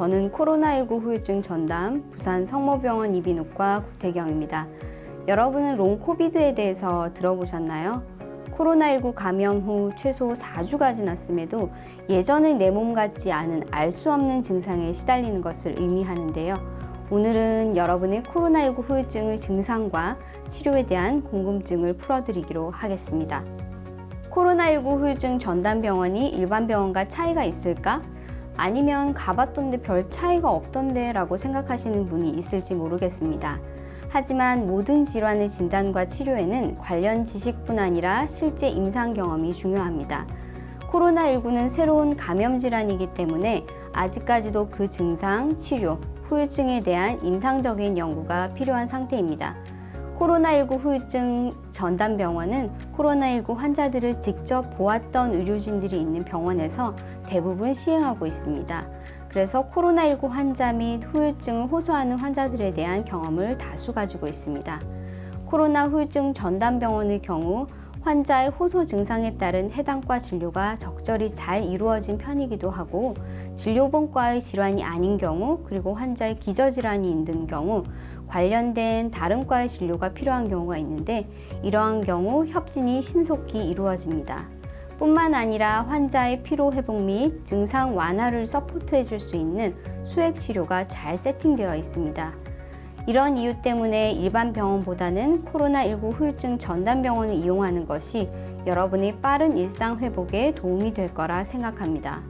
저는 코로나19 후유증 전담 부산 성모병원 이비인후과 구태경입니다. 여러분은 롱코비드에 대해서 들어보셨나요? 코로나19 감염 후 최소 4주가 지났음에도 예전의 내 몸 같지 않은 알 수 없는 증상에 시달리는 것을 의미하는데요. 오늘은 여러분의 코로나19 후유증의 증상과 치료에 대한 궁금증을 풀어드리기로 하겠습니다. 코로나19 후유증 전담병원이 일반 병원과 차이가 있을까? 아니면 가봤던데 별 차이가 없던데 라고 생각하시는 분이 있을지 모르겠습니다. 하지만 모든 질환의 진단과 치료에는 관련 지식뿐 아니라 실제 임상 경험이 중요합니다. 코로나19는 새로운 감염 질환이기 때문에 아직까지도 그 증상, 치료, 후유증에 대한 임상적인 연구가 필요한 상태입니다. 코로나19 후유증 전담병원은 코로나19 환자들을 직접 보았던 의료진들이 있는 병원에서 대부분 시행하고 있습니다. 그래서 코로나19 환자 및 후유증을 호소하는 환자들에 대한 경험을 다수 가지고 있습니다. 코로나 후유증 전담병원의 경우 환자의 호소 증상에 따른 해당 과 진료가 적절히 잘 이루어진 편이기도 하고 진료본과의 질환이 아닌 경우 그리고 환자의 기저질환이 있는 경우 관련된 다른 과의 진료가 필요한 경우가 있는데 이러한 경우 협진이 신속히 이루어집니다. 뿐만 아니라 환자의 피로회복 및 증상 완화를 서포트해 줄 수 있는 수액치료가 잘 세팅되어 있습니다. 이런 이유 때문에 일반 병원보다는 코로나19 후유증 전담병원을 이용하는 것이 여러분의 빠른 일상 회복에 도움이 될 거라 생각합니다.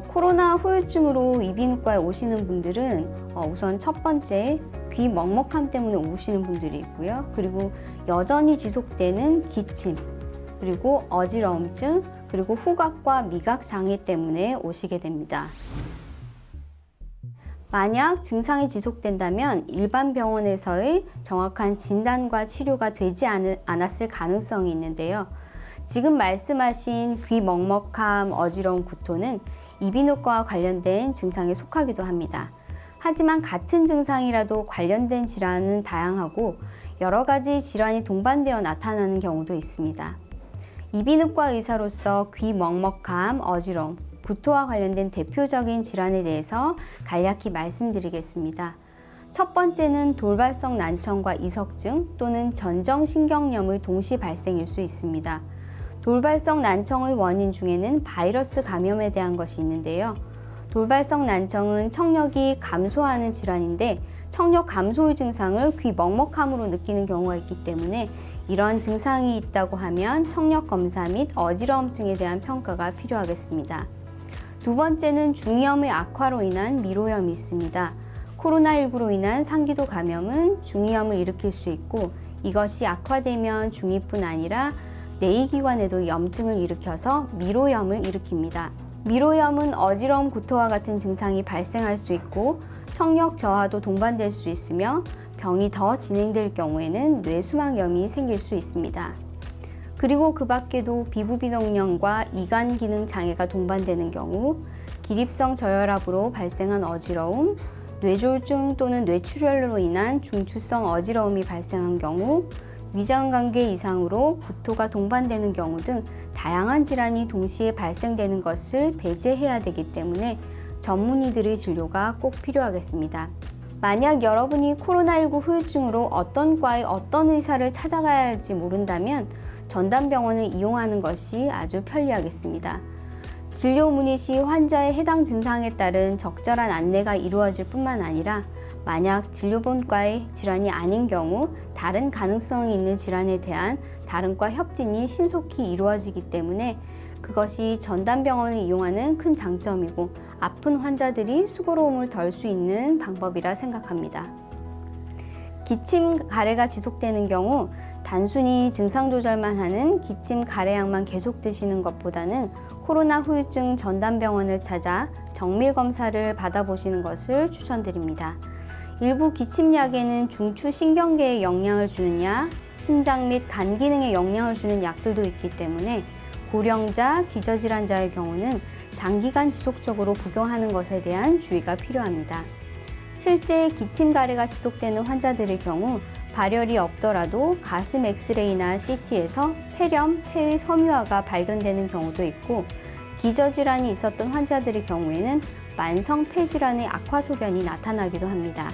코로나 후유증으로 이비인후과에 오시는 분들은 우선 첫 번째 귀 먹먹함 때문에 오시는 분들이 있고요. 그리고 여전히 지속되는 기침, 그리고 어지러움증, 그리고 후각과 미각 장애 때문에 오시게 됩니다. 만약 증상이 지속된다면 일반 병원에서의 정확한 진단과 치료가 되지 않았을 가능성이 있는데요. 지금 말씀하신 귀 먹먹함, 어지러움, 구토는 이비인후과와 관련된 증상에 속하기도 합니다. 하지만 같은 증상이라도 관련된 질환은 다양하고 여러 가지 질환이 동반되어 나타나는 경우도 있습니다. 이비인후과 의사로서 귀 먹먹함, 어지러움, 구토와 관련된 대표적인 질환에 대해서 간략히 말씀드리겠습니다. 첫 번째는 돌발성 난청과 이석증 또는 전정신경염의 동시 발생일 수 있습니다. 돌발성 난청의 원인 중에는 바이러스 감염에 대한 것이 있는데요. 돌발성 난청은 청력이 감소하는 질환인데 청력 감소의 증상을 귀 먹먹함으로 느끼는 경우가 있기 때문에 이런 증상이 있다고 하면 청력 검사 및 어지러움증에 대한 평가가 필요하겠습니다. 두 번째는 중이염의 악화로 인한 미로염이 있습니다. 코로나19로 인한 상기도 감염은 중이염을 일으킬 수 있고 이것이 악화되면 중이뿐 아니라 내이기관에도 염증을 일으켜서 미로염을 일으킵니다. 미로염은 어지러움, 구토와 같은 증상이 발생할 수 있고 청력 저하도 동반될 수 있으며 병이 더 진행될 경우에는 뇌수막염이 생길 수 있습니다. 그리고 그 밖에도 비부비동염과 이간 기능 장애가 동반되는 경우, 기립성 저혈압으로 발생한 어지러움, 뇌졸중 또는 뇌출혈로 인한 중추성 어지러움이 발생한 경우, 위장관계 이상으로 구토가 동반되는 경우 등 다양한 질환이 동시에 발생되는 것을 배제해야 되기 때문에 전문의들의 진료가 꼭 필요하겠습니다. 만약 여러분이 코로나19 후유증으로 어떤 과의 어떤 의사를 찾아가야 할지 모른다면 전담병원을 이용하는 것이 아주 편리하겠습니다. 진료 문의 시 환자의 해당 증상에 따른 적절한 안내가 이루어질 뿐만 아니라 만약 진료본과의 질환이 아닌 경우 다른 가능성이 있는 질환에 대한 다른 과 협진이 신속히 이루어지기 때문에 그것이 전담병원을 이용하는 큰 장점이고 아픈 환자들이 수고로움을 덜 수 있는 방법이라 생각합니다. 기침, 가래가 지속되는 경우 단순히 증상 조절만 하는 기침, 가래약만 계속 드시는 것보다는 코로나 후유증 전담병원을 찾아 정밀 검사를 받아보시는 것을 추천드립니다. 일부 기침약에는 중추 신경계에 영향을 주는 약, 심장 및 간 기능에 영향을 주는 약들도 있기 때문에 고령자, 기저질환자의 경우는 장기간 지속적으로 복용하는 것에 대한 주의가 필요합니다. 실제 기침, 가래가 지속되는 환자들의 경우 발열이 없더라도 가슴 엑스레이나 CT에서 폐렴, 폐의 섬유화가 발견되는 경우도 있고 기저질환이 있었던 환자들의 경우에는 만성 폐질환의 악화 소견이 나타나기도 합니다.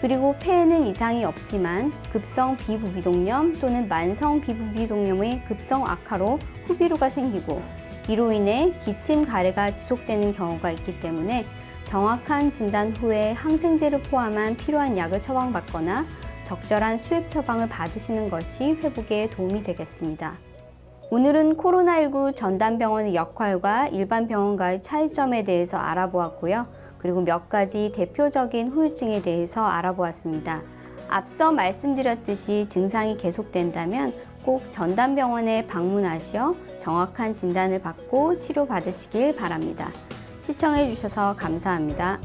그리고 폐에는 이상이 없지만 급성 비부비동염 또는 만성 비부비동염의 급성 악화로 후비루가 생기고 이로 인해 기침 가래가 지속되는 경우가 있기 때문에 정확한 진단 후에 항생제를 포함한 필요한 약을 처방받거나 적절한 수액 처방을 받으시는 것이 회복에 도움이 되겠습니다. 오늘은 코로나19 전담병원의 역할과 일반 병원과의 차이점에 대해서 알아보았고요. 그리고 몇 가지 대표적인 후유증에 대해서 알아보았습니다. 앞서 말씀드렸듯이 증상이 계속된다면 꼭 전담병원에 방문하셔 정확한 진단을 받고 치료받으시길 바랍니다. 시청해 주셔서 감사합니다.